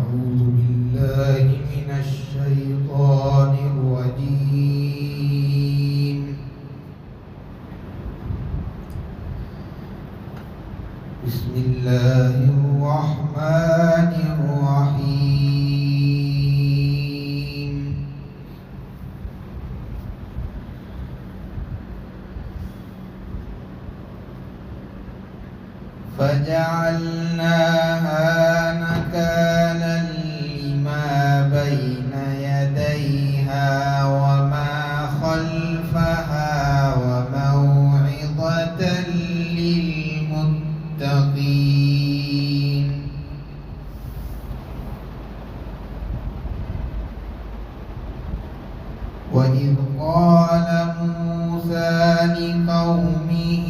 أعوذ بالله من الشيطان الرجيم. بسم الله الرحمن الرحيم. فجعلناها نكالا لما بين يديها وما خلفها وموعظة للمتقين. وإذ قال موسى لقومه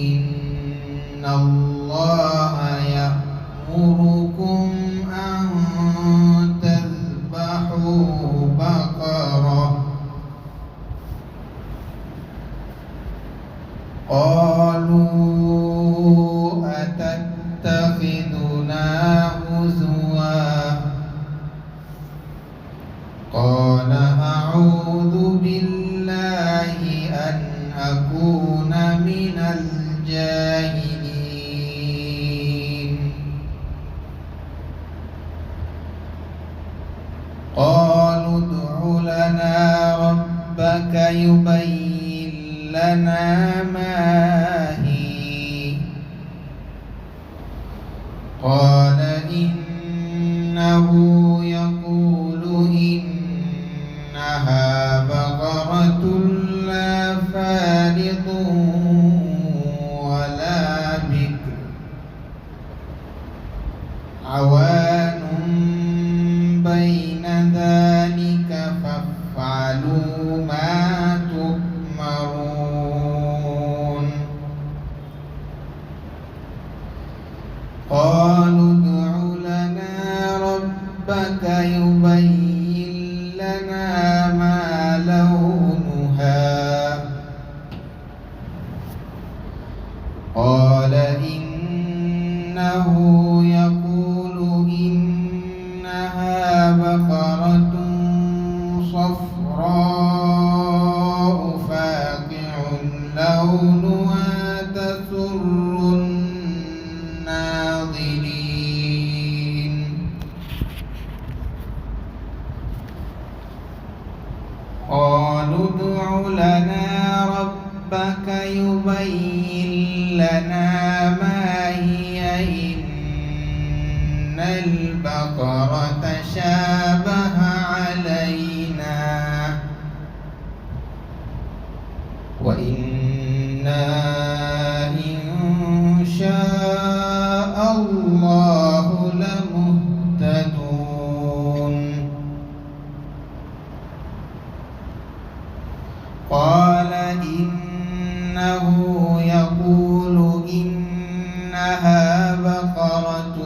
إن الله يأمركم أن تذبحوا بقرة قالوا أتتخذنا هزوا قال أعوذ بالله أن أكون من الجاهلين. قالوا ادع لنا ربك يبين لنا ما هي قال إنه يقول إنها بقرة لا فارض ولا بكر عوان بين ذلك فافعلوا ما تؤمرون. قالوا ادع لنا ربك يبين لنا ما لونها قال إنه يقول إنها بقرة صفراء فاقع لونها تسر الناظرين. قالوا ادع لنا ربك يبين لنا ما هي إن البقرة شابه علينا وإنا إن شاء الله لمهتدون. قال إنه يقول إنها بقرة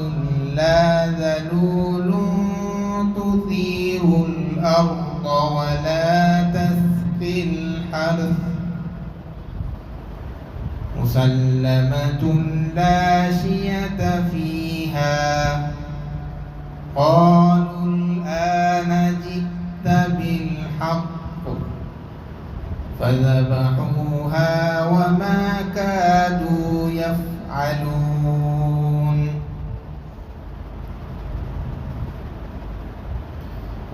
لا ذلول تثير الأرض ولا تسقي الحرث مسلمة لا شية فيها. قالوا الآن جئت بالحق فذبحوها وما كادوا يفعلون.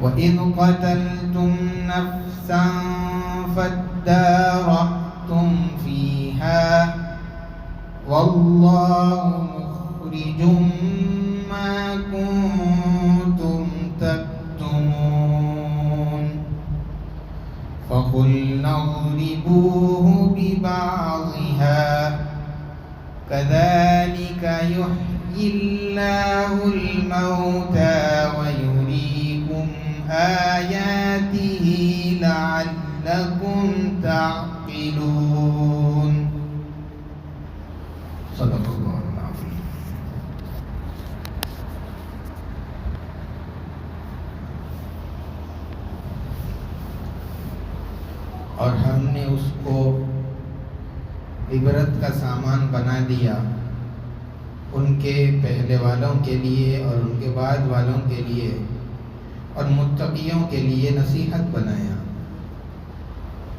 وإذ قتلتم نفسا فادارأتم فيها والله مخرج ما كنتم تكتمون. فقلنا اضربوه ببعضها كذلك يحيي الله الموتى ويريكم آياته لعلكم تعقلون. صدق الله العظيم. اور ہم نے اس کو عبرت کا سامان بنا دیا، ان کے پہلے والوں کے لیے اور ان کے بعد والوں کے لیے اور متقیوں کے لیے نصیحت بنایا۔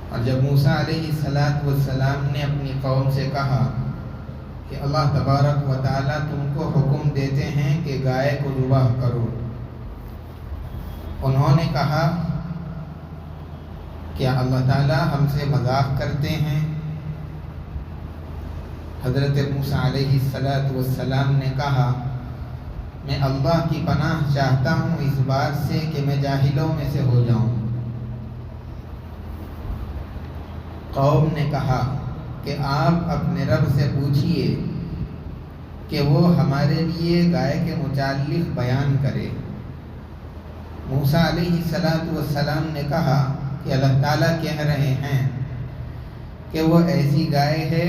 اور جب موسیٰ علیہ السلام نے اپنی قوم سے کہا کہ اللہ تبارک و تعالیٰ تم کو حکم دیتے ہیں کہ گائے کو ذبح کرو، انہوں نے کہا کیا اللہ تعالیٰ ہم سے مذاق کرتے ہیں؟ حضرت موسیٰ علیہ السلام نے کہا میں اللہ کی پناہ چاہتا ہوں اس بات سے کہ میں جاہلوں میں سے ہو جاؤں۔ قوم نے کہا کہ آپ اپنے رب سے پوچھئے کہ وہ ہمارے لیے گائے کے متعلق بیان کرے۔ موسیٰ علیہ السلام نے کہا کہ اللہ تعالیٰ کہہ رہے ہیں کہ وہ ایسی گائے ہے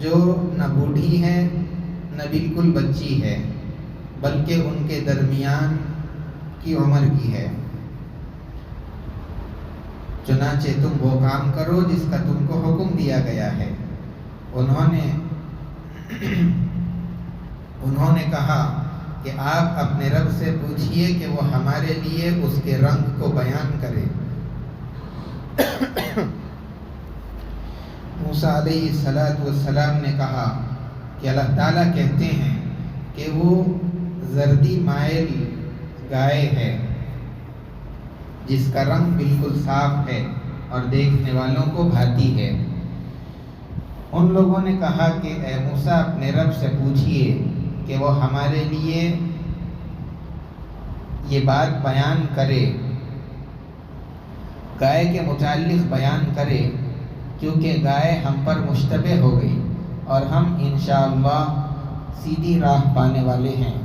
جو نہ بوڑھی ہے نہ بالکل بچی ہے، بلکہ ان کے درمیان کی عمر کی ہے۔ چنانچہ تم وہ کام کرو جس کا تم کو حکم دیا گیا ہے۔ انہوں نے کہا کہ آپ اپنے رب سے پوچھئے کہ وہ ہمارے لیے اس کے رنگ کو بیان کرے۔ موسیٰ علیہ السلام نے کہا کہ اللہ تعالیٰ کہتے ہیں کہ وہ زردی مائل گائے ہے جس کا رنگ بالکل صاف ہے اور دیکھنے والوں کو بھاتی ہے۔ ان لوگوں نے کہا کہ اے موسیٰ اپنے رب سے پوچھئے کہ وہ ہمارے لیے یہ بات بیان کرے، گائے کے متعلق بیان کرے، کیونکہ گائے ہم پر مشتبہ ہو گئی اور ہم انشاءاللہ سیدھی راہ پانے والے ہیں۔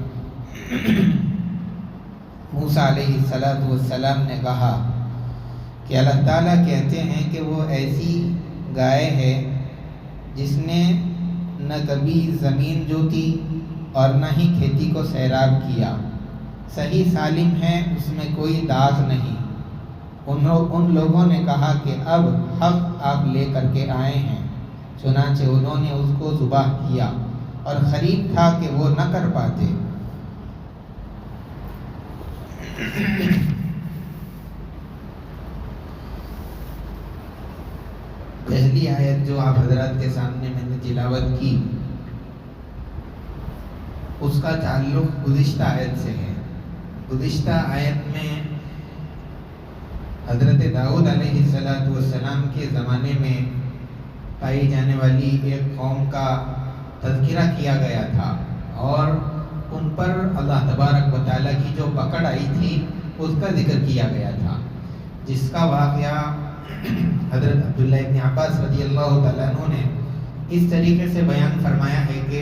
موسیٰ علیہ السلام نے کہا کہ اللہ تعالیٰ کہتے ہیں کہ وہ ایسی گائے ہے جس نے نہ کبھی زمین جوتی اور نہ ہی کھیتی کو سیراب کیا، صحیح سالم ہے، اس میں کوئی داغ نہیں۔ ان لوگوں نے کہا کہ اب حق آپ لے کر کے آئے ہیں، چنانچہ انہوں نے اس کو ذبح کیا اور قریب تھا کہ وہ نہ کر پاتے۔ پہلی آیت جو آپ حضرات کے سامنے میں نے تلاوت کی اس کا تعلق گزشتہ آیت سے ہے۔ گزشتہ آیت میں حضرت داؤد علیہ السلام کے زمانے میں پائی جانے والی ایک قوم کا تذکرہ کیا گیا تھا اور ان پر اللہ تبارک و تعالیٰ کی جو پکڑ آئی تھی اس کا ذکر کیا گیا تھا، جس کا واقعہ حضرت عبداللہ ابن عباس رضی اللہ تعالیٰ عنہ نے اس طریقے سے بیان فرمایا ہے کہ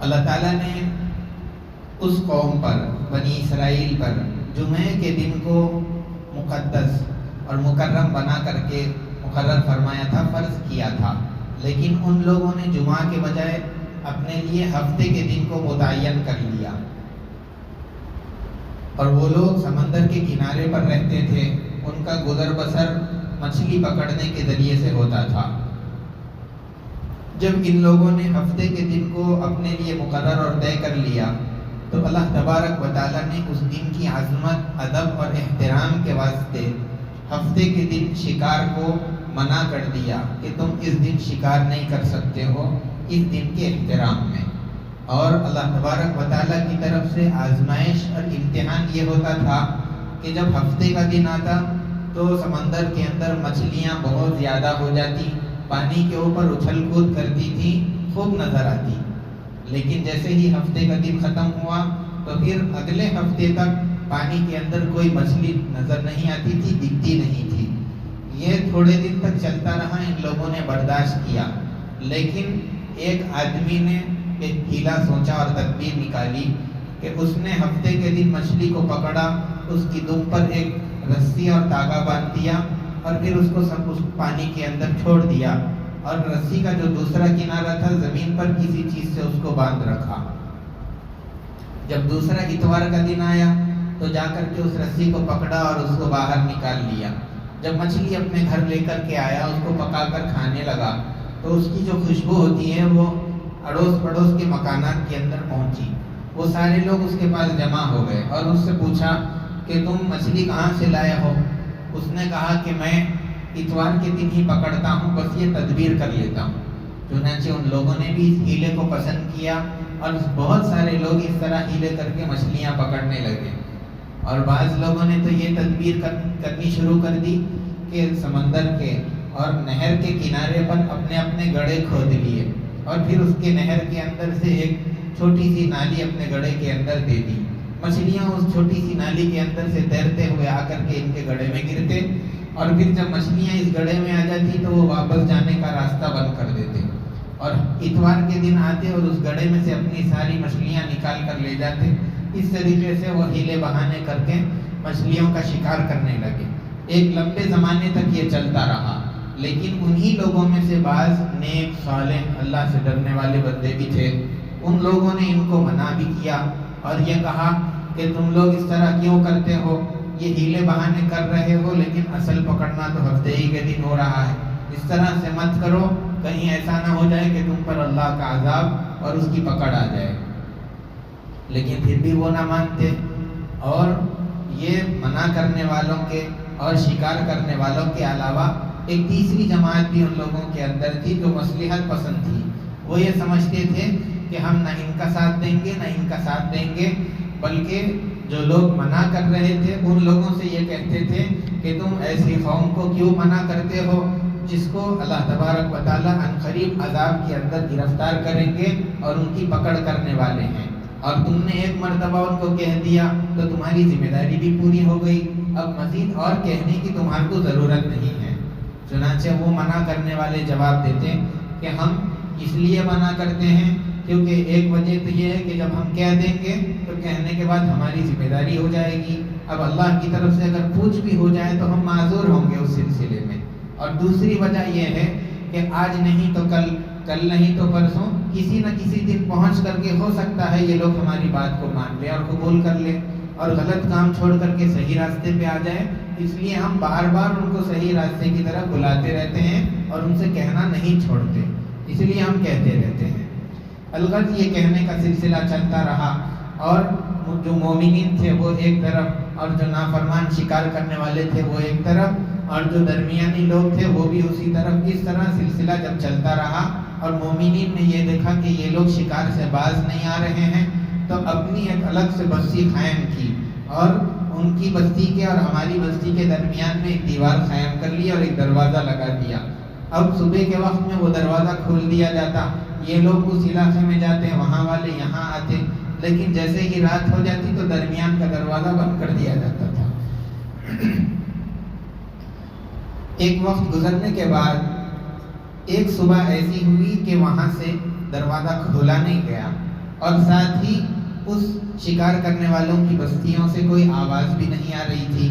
اللہ تعالیٰ نے اس قوم پر، بنی اسرائیل پر، جمعے کے دن کو مقدس اور مکرم بنا کر کے مقرر فرمایا تھا، فرض کیا تھا، لیکن ان لوگوں نے جمعہ کے بجائے اپنے لیے ہفتے کے دن کو متعین کر لیا، اور وہ لوگ سمندر کے کنارے پر رہتے تھے، ان کا گزر بسر مچھلی پکڑنے کے ذریعے سے ہوتا تھا۔ جب ان لوگوں نے ہفتے کے دن کو اپنے لیے مقرر اور طے کر لیا تو اللہ تبارک و تعالیٰ نے اس دن کی عظمت، ادب اور احترام کے واسطے ہفتے کے دن شکار کو منع کر دیا کہ تم اس دن شکار نہیں کر سکتے ہو اس دن کے احترام میں۔ اور اللہ تبارک و تعالیٰ کی طرف سے آزمائش اور امتحان یہ ہوتا تھا کہ جب ہفتے کا دن آتا تو سمندر کے اندر مچھلیاں بہت زیادہ ہو جاتی، پانی کے اوپر اچھل کود کرتی تھی، خوب نظر آتی، لیکن جیسے ہی ہفتے کا دن ختم ہوا تو پھر اگلے ہفتے تک پانی کے اندر کوئی مچھلی نظر نہیں آتی تھی، دکھتی نہیں تھی۔ یہ تھوڑے دن تک چلتا رہا، ان لوگوں نے برداشت کیا، لیکن ایک آدمی نے ایک ہیلا سوچا اور تدبیر نکالی کہ اس نے ہفتے کے دن مچھلی کو پکڑا، اس کی دم پر ایک رسی اور تاگا باندھ دیا اور پھر اس کو اس پانی کے اندر چھوڑ دیا، اور رسی کا جو دوسرا کنارہ تھا زمین پر کسی چیز سے اس کو باندھ رکھا۔ جب دوسرا اتوار کا دن آیا تو جا کر کے اس رسی کو پکڑا اور اس کو باہر نکال لیا۔ جب مچھلی اپنے گھر لے کر کے آیا، اس کو پکا کر کھانے لگا تو اس کی جو خوشبو ہوتی ہے وہ اڑوس پڑوس کے مکانات کے اندر پہنچی. وہ سارے لوگ اس کے پاس جمع ہو گئے اور اس سے پوچھا کہ تم مچھلی کہاں سے لائے ہو؟ اس نے کہا کہ میں اتوار کے دن ہی پکڑتا ہوں، بس یہ تدبیر کر لیتا ہوں. چنانچہ ان لوگوں نے بھی اس ہیلے کو پسند کیا اور بہت سارے لوگ اس طرح ہیلے کر کے مچھلیاں پکڑنے لگے. اور بعض لوگوں نے تو یہ تدبیر کرنی شروع کر دی کہ سمندر کے اور نہر کے کنارے پر اپنے اپنے گڑھے کھود لیے اور پھر اس کے نہر کے اندر سے ایک چھوٹی سی نالی اپنے گڑھے کے اندر دے دی. مچھلیاں اس چھوٹی سی نالی کے اندر سے تیرتے ہوئے آ کر کے ان کے گڑھے میں گرتے اور پھر جب مچھلیاں اس گڑھے میں آ جاتی تو وہ واپس جانے کا راستہ بند کر دیتے اور اتوار کے دن آتے اور اس گڑھے میں سے اپنی ساری مچھلیاں نکال کر لے جاتے. اس طریقے سے وہ ہیلے بہانے کر کے مچھلیوں کا شکار کرنے لگے. ایک لمبے زمانے تک یہ چلتا رہا، لیکن انہی لوگوں میں سے بعض نیک صالح اللہ سے ڈرنے والے بندے بھی تھے. ان لوگوں نے ان کو منع بھی کیا اور یہ کہا کہ تم لوگ اس طرح کیوں کرتے ہو؟ یہ ہیلے بہانے کر رہے ہو لیکن اصل پکڑنا تو ہفتے ہی کے دن ہو رہا ہے. اس طرح سے مت کرو، کہیں ایسا نہ ہو جائے کہ تم پر اللہ کا عذاب اور اس کی پکڑ آ جائے. لیکن پھر بھی وہ نہ مانتے اور یہ منع کرنے والوں کے اور شکار کرنے والوں کے علاوہ ایک تیسری جماعت بھی ان لوگوں کے اندر تھی جو مصلحت پسند تھی. وہ یہ سمجھتے تھے کہ ہم نہ ان کا ساتھ دیں گے نہ ان کا ساتھ دیں گے، بلکہ جو لوگ منع کر رہے تھے ان لوگوں سے یہ کہتے تھے کہ تم ایسی قوم کو کیوں منع کرتے ہو جس کو اللہ تبارک و تعالیٰ عنقریب عذاب کے اندر گرفتار کریں گے اور ان کی پکڑ کرنے والے ہیں، اور تم نے ایک مرتبہ ان کو کہہ دیا تو تمہاری ذمہ داری بھی پوری ہو گئی، اب مزید اور کہنے کی تمہارے کو ضرورت نہیں ہے. چنانچہ وہ منع کرنے والے جواب دیتے کہ ہم اس لیے منع کرتے ہیں کیونکہ ایک وجہ تو یہ ہے کہ جب ہم کہہ دیں گے تو کہنے کے بعد ہماری ذمہ داری ہو جائے گی، اب اللہ کی طرف سے اگر پوچھ بھی ہو جائے تو ہم معذور ہوں گے اس سلسلے میں. اور دوسری وجہ یہ ہے کہ آج نہیں تو کل، کل نہیں تو پرسوں، کسی نہ کسی دن پہنچ کر کے ہو سکتا ہے یہ لوگ ہماری بات کو مان لیں اور قبول کر لیں اور غلط کام چھوڑ کر کے صحیح راستے پہ آ جائیں. اس لیے ہم بار بار ان کو صحیح راستے کی طرف بلاتے رہتے ہیں اور ان سے کہنا نہیں چھوڑتے، اس لیے ہم کہتے رہتے ہیں. الغرض یہ کہنے کا سلسلہ چلتا رہا اور جو مومنین تھے وہ ایک طرف اور جو نافرمان شکار کرنے والے تھے وہ ایک طرف اور جو درمیانی لوگ تھے وہ بھی اسی طرف. اس طرح سلسلہ جب چلتا رہا اور مومنین نے یہ دیکھا کہ یہ لوگ شکار سے باز نہیں آ رہے ہیں تو اپنی ایک الگ سے بستی قائم کی اور ان کی بستی کے اور ہماری بستی کے درمیان میں ایک دیوار قائم کر لی اور ایک دروازہ لگا دیا. اب صبح کے وقت میں وہ دروازہ کھول دیا جاتا، یہ لوگ اس علاقے میں جاتے، وہاں والے یہاں آتے، لیکن جیسے ہی رات ہو جاتی تو درمیان کا دروازہ بند کر دیا جاتا تھا. ایک وقت گزرنے کے بعد ایک صبح ایسی ہوئی کہ وہاں سے دروازہ کھولا نہیں گیا اور ساتھ ہی اس شکار کرنے والوں کی بستیوں سے کوئی آواز بھی نہیں آ رہی تھی.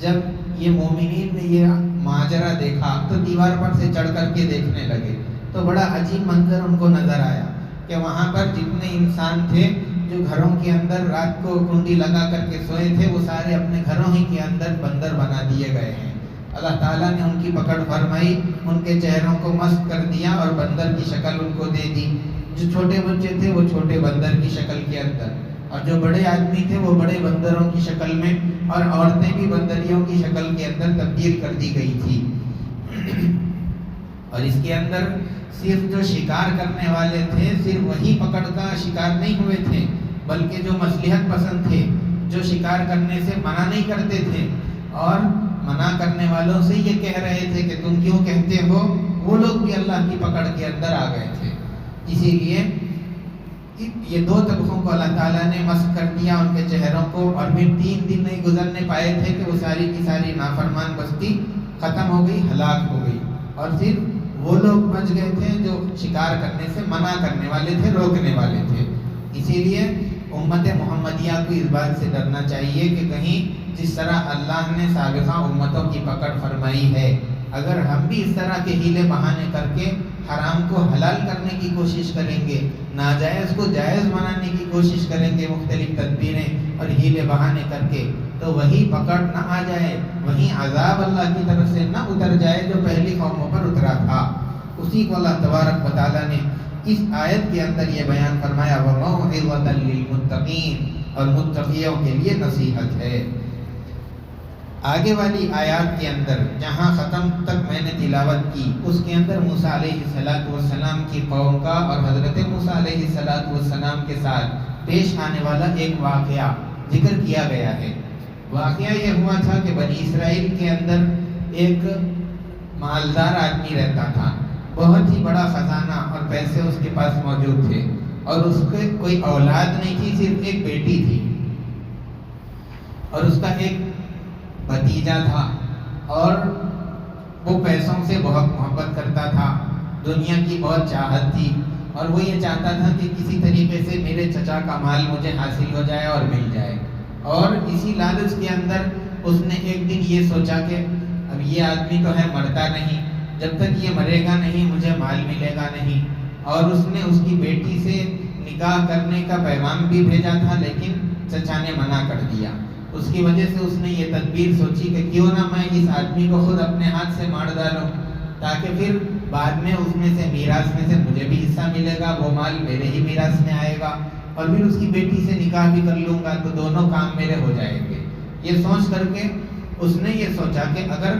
جب یہ مومنین نے یہ ماجرا دیکھا تو دیوار پر سے چڑھ کر کے دیکھنے لگے تو بڑا عجیب منظر ان کو نظر آیا کہ وہاں پر جتنے انسان تھے جو گھروں کے اندر رات کو کنڈی لگا کر کے سوئے تھے وہ سارے اپنے گھروں ہی کے اندر بندر بنا دیے گئے ہیں. اللہ تعالیٰ نے ان کی پکڑ فرمائی، ان کے چہروں کو مست کر دیا اور بندر کی شکل ان کو دے دی. جو چھوٹے بچے تھے وہ چھوٹے بندر کی شکل کے اندر اور جو بڑے آدمی تھے وہ بڑے بندروں کی شکل میں اور عورتیں بھی بندریوں کی شکل کے اندر تبدیل کر دی گئی تھی. اور اس کے اندر صرف جو شکار کرنے والے تھے صرف وہی پکڑ کا شکار نہیں ہوئے تھے، بلکہ جو مصلحت پسند تھے، جو شکار کرنے سے منع نہیں کرتے تھے اور منع کرنے والوں سے یہ کہہ رہے تھے کہ تم کیوں کہتے ہو، وہ لوگ بھی اللہ کی پکڑ کے اندر آ گئے تھے. اسی لیے یہ دو طبقوں کو اللہ تعالیٰ نے مسخ کر دیا ان کے چہروں کو، اور پھر 3 دن نہیں گزرنے پائے تھے کہ وہ ساری کی ساری نافرمان بستی ختم ہو گئی، ہلاک ہو گئی، اور صرف وہ لوگ بچ گئے تھے جو شکار کرنے سے منع کرنے والے تھے، روکنے والے تھے. اسی لیے امت محمدیہ کو اس بات سے ڈرنا چاہیے کہ کہیں جس طرح اللہ نے سابقہ امتوں کی پکڑ فرمائی ہے، اگر ہم بھی اس طرح کے ہیلے بہانے کر کے حرام کو حلال کرنے کی کوشش کریں گے، ناجائز کو جائز بنانے کی کوشش کریں گے، مختلف تدبیریں اور ہیلے بہانے کر کے، تو وہی پکڑ نہ آ جائے، وہی عذاب اللہ کی طرف سے نہ اتر جائے جو پہلی قوموں پر اترا تھا. اسی کو اللہ تبارک و تعالیٰ نے اس آیت کے اندر یہ بیان فرمایا وَمَوْعِظَةً لِّلْمُتَّقِينَ، اور متقیوں کے لیے نصیحت ہے۔ آگے والی آیات کے اندر جہاں ختم تک میں نے تلاوت کی، اس کے اندر موسیٰ علیہ السلام کی قوم کا اور حضرت موسیٰ علیہ السلام کے ساتھ پیش آنے والا ایک واقعہ ذکر کیا گیا ہے۔ واقعہ یہ ہوا تھا کہ بنی اسرائیل کے اندر ایک مالدار آدمی رہتا تھا، بہت ہی بڑا خزانہ اور پیسے اس کے پاس موجود تھے، اور اس کے کوئی اولاد نہیں تھی، صرف ایک بیٹی تھی، اور اس کا ایک بھتیجا تھا، اور وہ پیسوں سے بہت محبت کرتا تھا، دنیا کی بہت چاہت تھی، اور وہ یہ چاہتا تھا کہ کسی طریقے سے میرے چچا کا مال مجھے حاصل ہو جائے اور مل جائے۔ اور اسی لالچ کے اندر اس نے ایک دن یہ سوچا کہ اب یہ آدمی تو ہے مرتا نہیں، جب تک یہ مرے گا نہیں مجھے مال ملے گا نہیں، اور اس نے اس کی بیٹی سے نکاح کرنے کا پیغام بھی بھیجا تھا، لیکن چچا نے منع کر دیا۔ اس کی وجہ سے اس نے یہ تدبیر سوچی کہ کیوں نہ میں اس آدمی کو خود اپنے ہاتھ سے مار ڈالوں، تاکہ پھر بعد میں اس میں سے میراث میں سے مجھے بھی حصہ ملے گا، وہ مال میرے ہی میراث میں آئے گا، اور پھر اس کی بیٹی سے نکاح بھی کر لوں گا تو دونوں کام میرے ہو جائیں گے۔ یہ سوچ کر کے اس نے یہ سوچا کہ اگر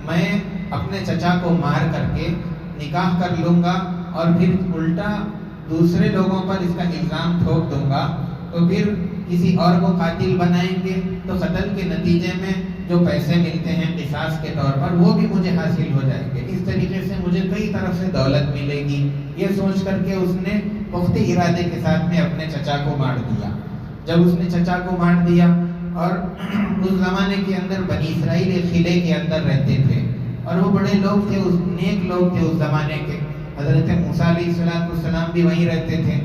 میں اپنے چچا کو مار کر کے نکاح کر لوں گا اور پھر الٹا دوسرے لوگوں پر اس کا الزام ٹھوک دوں گا تو پھر کسی اور کو قاتل بنائیں گے، تو قتل کے نتیجے میں جو پیسے ملتے ہیں قصاص کے طور پر وہ بھی مجھے حاصل ہو جائیں گے، اس طریقے سے مجھے کئی طرف سے دولت ملے گی۔ یہ سوچ کر کے اس نے پختہ ارادے کے ساتھ میں اپنے چچا کو مار دیا۔ جب اس نے چچا کو مار دیا، اور اس زمانے کے اندر بنی اسرائیل ایک قلعے کے اندر رہتے تھے، اور وہ بڑے لوگ تھے، اس نیک لوگ تھے اس زمانے کے، حضرت موسیٰ علیہ السلام بھی وہیں رہتے تھے،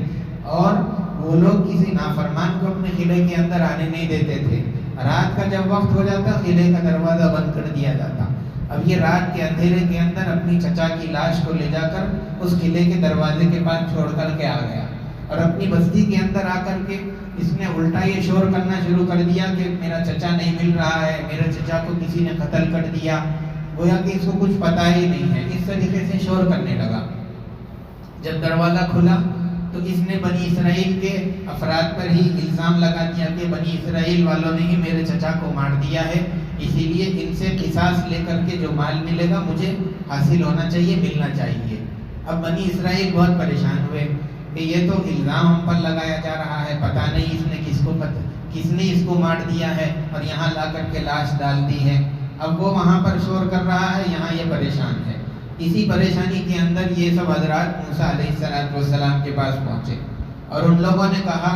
اور وہ لوگ کسی نافرمان کو اپنے قلعے کے اندر آنے نہیں دیتے تھے۔ رات کا جب وقت ہو جاتا قلعے کا دروازہ بند کر دیا جاتا۔ اب یہ رات کے اندھیرے کے اندر اپنی چچا کی لاش کو لے جا کر اس قلعے کے دروازے کے پاس چھوڑ کر کے آ گیا، اور اپنی بستی کے اندر آ کر کے اس نے الٹا یہ شور کرنا شروع کر دیا کہ میرا چچا نہیں مل رہا ہے، میرے چچا کو کسی نے قتل کر دیا، گویا کہ اس کو کچھ پتہ ہی نہیں ہے۔ اس طریقے سے شور کرنے لگا۔ جب دروازہ کھلا تو اس نے بنی اسرائیل کے افراد پر ہی الزام لگا دیا کہ بنی اسرائیل والوں نے ہی میرے چچا کو مار دیا ہے، اسی لیے ان سے قصاص لے کر کے جو مال ملے گا مجھے حاصل ہونا چاہیے، ملنا چاہیے۔ اب بنی اسرائیل بہت پریشان ہوئے کہ یہ تو الزام ہم پر لگایا جا رہا ہے، پتہ نہیں اس نے کس نے اس کو مار دیا ہے اور یہاں لا کر کے لاش ڈال دی ہے۔ اب وہ وہاں پر شور کر رہا ہے، یہاں یہ پریشان ہے۔ اسی پریشانی کے اندر یہ سب حضرات موسیٰ علیہ السلام کے پاس پہنچے، اور ان لوگوں نے کہا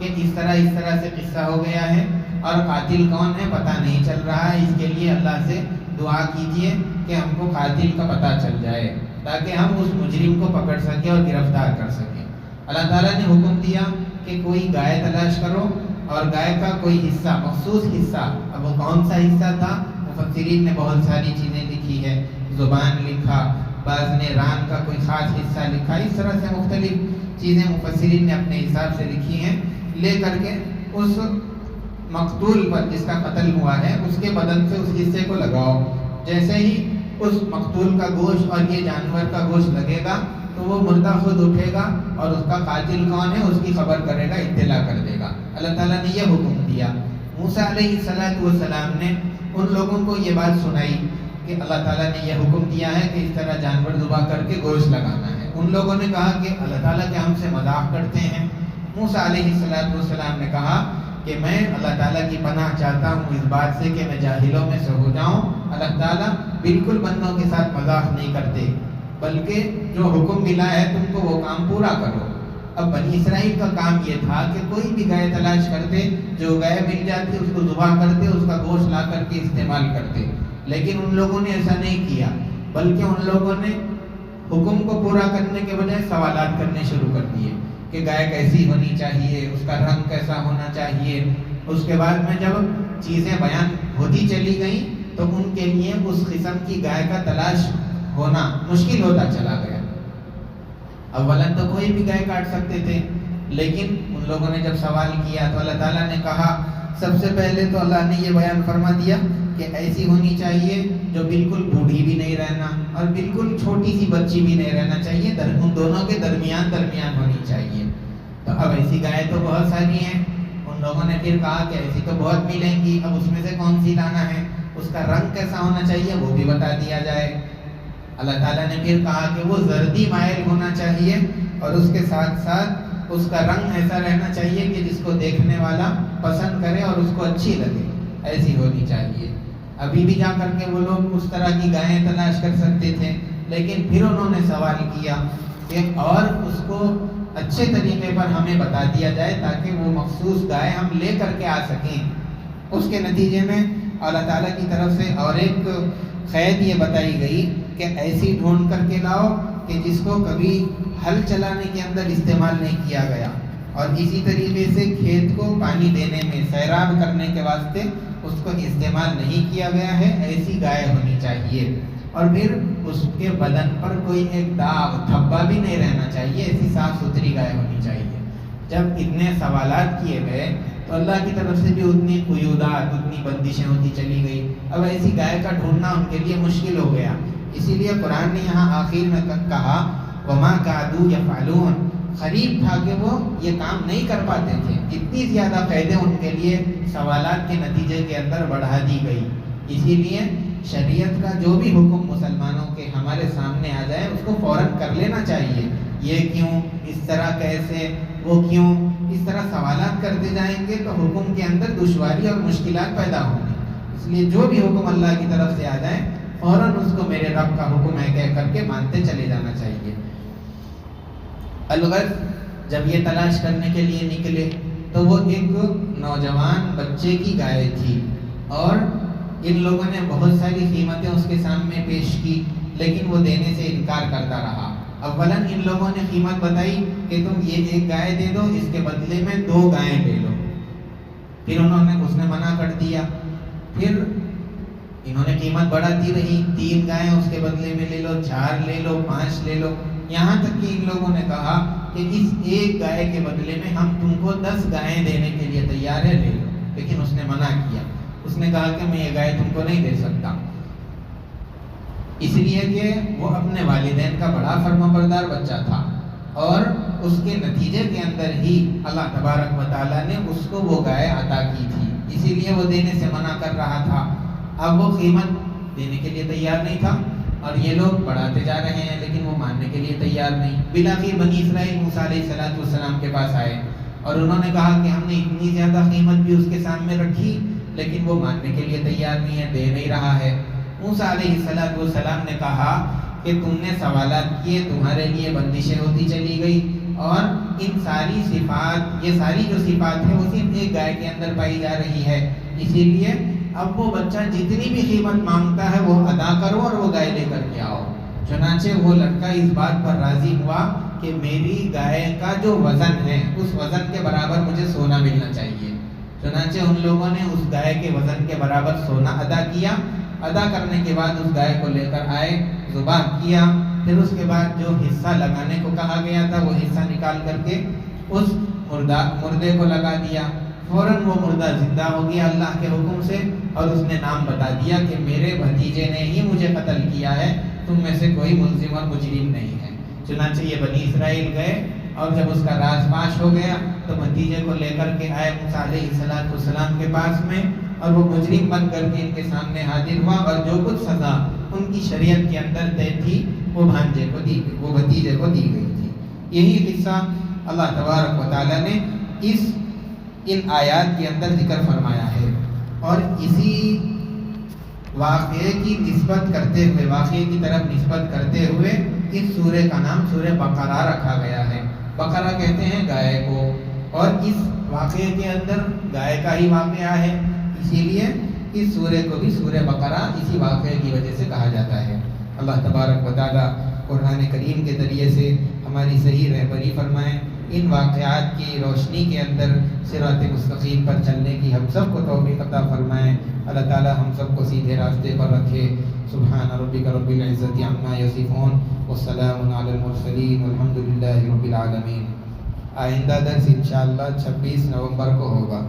کہ اس طرح سے قصہ ہو گیا ہے، اور قاتل کون ہے پتہ نہیں چل رہا ہے، اس کے لیے اللہ سے دعا کیجئے کہ ہم کو قاتل کا پتہ چل جائے تاکہ ہم اس مجرم کو پکڑ سکیں اور گرفتار کر سکیں۔ اللہ تعالیٰ نے حکم دیا کہ کوئی گائے تلاش کرو، اور گائے کا کوئی حصہ، مخصوص حصہ، اب وہ کون سا حصہ تھا؟ مفسرین نے بہت ساری چیزیں لکھی ہے، زبان لکھا، بعض نے ران کا کوئی خاص حصہ لکھا، اس طرح سے مختلف چیزیں مفسرین نے اپنے حساب سے لکھی ہیں، لے کر کے اس مقتول پر جس کا قتل ہوا ہے اس کے بدن سے اس حصے کو لگاؤ۔ جیسے ہی اس مقتول کا گوشت اور یہ جانور کا گوشت لگے گا تو وہ مردہ خود اٹھے گا اور اس کا قاتل کون ہے اس کی خبر کرے گا، اطلاع کر دے گا۔ اللہ تعالیٰ نے یہ حکم دیا۔ موسیٰ علیہ السلام نے ان لوگوں کو یہ بات سنائی کہ اللہ تعالیٰ نے یہ حکم دیا ہے کہ اس طرح جانور ذبح کر کے گوشت لگانا ہے۔ ان لوگوں نے کہا کہ اللہ تعالیٰ کیا ہم سے مذاق کرتے ہیں؟ موسیٰ علیہ السلام نے کہا کہ میں اللہ تعالیٰ کی پناہ چاہتا ہوں اس بات سے کہ میں جاہلوں میں سے ہو جاؤں۔ اللہ تعالیٰ بالکل بندوں کے ساتھ مذاق نہیں کرتے، بلکہ جو حکم ملا ہے تم کو وہ کام پورا کرو۔ اب بنی اسرائیل کا کام یہ تھا کہ کوئی بھی گائے تلاش کرتے، جو گائے مل جاتی اس کو ذبح کرتے، اس کا گوشت لا کر کے استعمال کرتے، لیکن ان لوگوں نے ایسا نہیں کیا، بلکہ ان لوگوں نے حکم کو پورا کرنے کے بجائے سوالات کرنے شروع کر دیے کہ گائے کیسی ہونی چاہیے، اس کا رنگ کیسا ہونا چاہیے۔ اس کے بعد میں جب چیزیں بیان ہوتی چلی گئیں تو ان کے لیے اس قسم کی گائے کا تلاش ہونا مشکل ہوتا چلا گیا۔ اولاً تو کوئی بھی گائے کاٹ سکتے تھے، لیکن ان لوگوں نے جب سوال کیا تو اللہ تعالیٰ نے کہا، سب سے پہلے تو اللہ نے یہ بیان فرما دیا کہ ایسی ہونی چاہیے جو بالکل بوڑھی بھی نہیں رہنا اور بالکل چھوٹی سی بچی بھی نہیں رہنا چاہیے، ان دونوں کے درمیان ہونی چاہیے۔ تو اب ایسی گائے تو بہت ساری ہیں، ان لوگوں نے پھر کہا کہ ایسی تو بہت ملیں گی، اب اس میں سے کون سی لانا ہے، اس کا رنگ کیسا ہونا چاہیے وہ بھی بتا دیا جائے۔ اللہ تعالیٰ نے پھر کہا کہ وہ زردی مائل ہونا چاہیے اور اس کے ساتھ ساتھ اس کا رنگ ایسا رہنا چاہیے کہ جس کو دیکھنے والا پسند کرے اور اس کو اچھی لگے، ایسی ہونی چاہیے۔ ابھی بھی جا کر کے وہ لوگ اس طرح کی گائیں تلاش کر سکتے تھے، لیکن پھر انہوں نے سوال کیا کہ اور اس کو اچھے طریقے پر ہمیں بتا دیا جائے تاکہ وہ مخصوص گائے ہم لے کر کے آ سکیں۔ اس کے نتیجے میں اللہ تعالیٰ کی طرف سے اور ایک قید یہ بتائی گئی کہ ایسی ڈھونڈ کر کے لاؤ کہ جس کو کبھی ہل چلانے کے اندر استعمال نہیں کیا گیا، اور اسی طریقے سے کھیت کو پانی دینے میں سیراب کرنے کے واسطے اس کو استعمال نہیں کیا گیا ہے، ایسی گائے ہونی چاہیے۔ اور پھر اس کے بدن پر کوئی ایک داغ دھبا بھی نہیں رہنا چاہیے، ایسی صاف ستھری گائے ہونی چاہیے۔ جب اتنے سوالات کیے گئے تو اللہ کی طرف سے بھی اتنی قیودات، اتنی بندشیں ہوتی چلی گئی۔ اب ایسی گائے کا ڈھونڈنا ان کے لیے مشکل ہو گیا، اسی لیے قرآن نے یہاں آخر میں کہا وَمَا كَادُوا يَفْعَلُونَ، قریب تھا کہ وہ یہ کام نہیں کر پاتے تھے۔ اتنی زیادہ قیدیں ان کے لیے سوالات کے نتیجے کے اندر بڑھا دی گئی۔ اسی لیے شریعت کا جو بھی حکم مسلمانوں کے ہمارے سامنے آ جائے اس کو فوراً کر لینا چاہیے۔ یہ کیوں، اس طرح کیسے، وہ کیوں، اس طرح سوالات کرتے جائیں گے تو حکم کے اندر دشواری اور مشکلات پیدا ہوں گی۔ اس لیے جو بھی حکم اللہ کی طرف سے آ جائے فوراً اس کو میرے رب کا حکم ہے کہہ کر کے مانتے چلے جانا چاہیے۔ الغرض جب یہ تلاش کرنے کے لیے نکلے تو وہ ایک نوجوان بچے کی گائے تھی، اور ان لوگوں نے بہت ساری قیمتیں اس کے سامنے پیش کی، لیکن وہ دینے سے انکار کرتا رہا۔ اولاً ان لوگوں نے قیمت بتائی کہ تم یہ ایک گائے دے دو، اس کے بدلے میں 2 گائیں لے لو۔ پھر اس نے منع کر دیا، پھر انہوں نے قیمت بڑھاتی رہی، 3 گائیں اس کے بدلے میں لے لو، 4 لے لو، 5 لے لو، یہاں تک کہ ان لوگوں نے کہا کہ اس ایک گائے کے بدلے میں ہم تم کو 10 گائیں دینے کے لیے تیار ہے، لے لو۔ لیکن اس نے منع کیا، اس نے کہا کہ میں یہ گائے تم کو نہیں دے سکتا، اس لیے کہ وہ اپنے والدین کا بڑا فرمانبردار بچہ تھا، اور اس کے نتیجے کے اندر ہی اللہ تبارک و تعالیٰ نے اس کو وہ گائے عطا کی تھی، اسی لیے وہ دینے سے منع کر رہا تھا۔ اب وہ قیمت دینے کے لیے تیار نہیں تھا، اور یہ لوگ بڑھاتے جا رہے ہیں لیکن وہ ماننے کے لیے تیار نہیں۔ بالآخر بنی اسرائیل موسیٰ علیہ السلام کے پاس آئے اور انہوں نے کہا کہ ہم نے اتنی زیادہ قیمت بھی اس کے سامنے رکھی لیکن وہ ماننے کے لیے تیار نہیں ہے، دے نہیں رہا ہے۔ موسیٰ علیہ السلام نے کہا کہ تم نے سوالات کیے، تمہارے لیے بندشیں ہوتی چلی گئی، اور ان ساری صفات، یہ ساری جو صفات ہے وہ صرف ایک گائے کے اندر پائی جا رہی ہے، اسی لیے اب وہ بچہ جتنی بھی قیمت مانگتا ہے وہ ادا کرو اور وہ گائے لے کر کے آؤ۔ چنانچہ وہ لڑکا اس بات پر راضی ہوا کہ میری گائے کا جو وزن ہے اس وزن کے برابر مجھے سونا ملنا چاہیے۔ چنانچہ ان لوگوں نے اس گائے کے وزن کے برابر سونا ادا کیا۔ ادا کرنے کے بعد اس گائے کو لے کر آئے، ذبح کیا، پھر اس کے بعد جو حصہ لگانے کو کہا گیا تھا وہ حصہ نکال کر کے اس مردے کو لگا دیا۔ فوراً وہ مردہ زندہ ہو گیا اللہ کے حکم سے، اور اس نے نام بتا دیا کہ میرے بھتیجے نے ہی مجھے قتل کیا ہے، تم میں سے کوئی ملزم اور مجرم نہیں ہے۔ چنانچہ یہ بنی اسرائیل گئے، اور جب اس کا راز فاش ہو گیا تو بھتیجے کو لے کر کے آئے موسیٰ علیہ السلام کے پاس میں، اور وہ مجرم بن کر کے ان کے سامنے حاضر ہوا، اور جو کچھ سزا ان کی شریعت کے اندر طے تھی وہ بھانجے کو دی گئی، وہ بھتیجے کو دی گئی تھی۔ یہی قصہ اللہ تبارک و تعالیٰ نے ان آیات کے اندر ذکر فرمایا ہے، اور اسی واقعے کی نسبت کرتے ہوئے، واقعے کی طرف نسبت کرتے ہوئے اس سورہ کا نام سورہ بقرہ رکھا گیا ہے۔ بقرہ کہتے ہیں گائے کو، اور اس واقعے کے اندر گائے کا ہی واقعہ ہے، اسی لیے اس سورہ کو بھی سورہ بقرہ اسی واقعے کی وجہ سے کہا جاتا ہے۔ اللہ تبارک و تعالیٰ قرآن کریم کے ذریعے سے ہماری صحیح رہبری فرمائیں، ان واقعات کی روشنی کے اندر صراط مستقیم پر چلنے کی ہم سب کو توفیق عطا فرمائیں۔ اللہ تعالیٰ ہم سب کو سیدھے راستے پر رکھے۔ سبحان ربک رب العزت عما یصفون والسلام علی المرسلین والحمد للہ رب العالمین۔ آئندہ درس انشاءاللہ 26 نومبر کو ہوگا۔